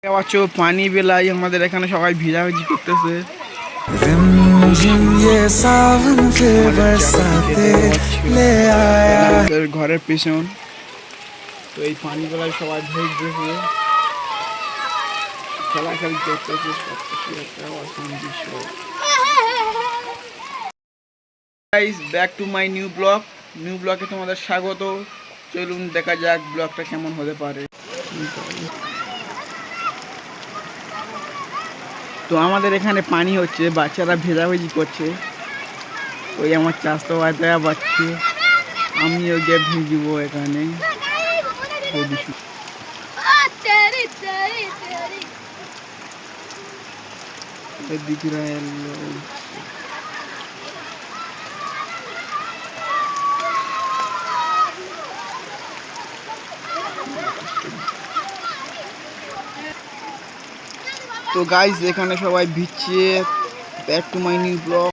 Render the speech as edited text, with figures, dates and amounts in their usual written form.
পাচ্ছো পানি বেলায় আমাদের এখানে সবাই ভিজাভিজি করতেছে। আমাদের ঘরের পেছন তো এই পানি বেলায় সবাই ভিজতেছে, খেলাখেলি করতেছে, সবকিছু একটা অসাম দৃশ্য। Guys, back to my new ব্লগে তোমাদের স্বাগত। চলুন দেখা যাক ব্লগটা কেমন হতে পারে। তো আমাদের এখানে পানি হচ্ছে, বাচ্চারা ভেজাভেজি করছে। ওই আমার চাষতো বাচ্চা বাচ্চা, আমিও গিয়ে ভিজবো এখানে। दिख रहा है लोग। তো গাইস এখানে সবাই ভিজছে। Back to my new blog.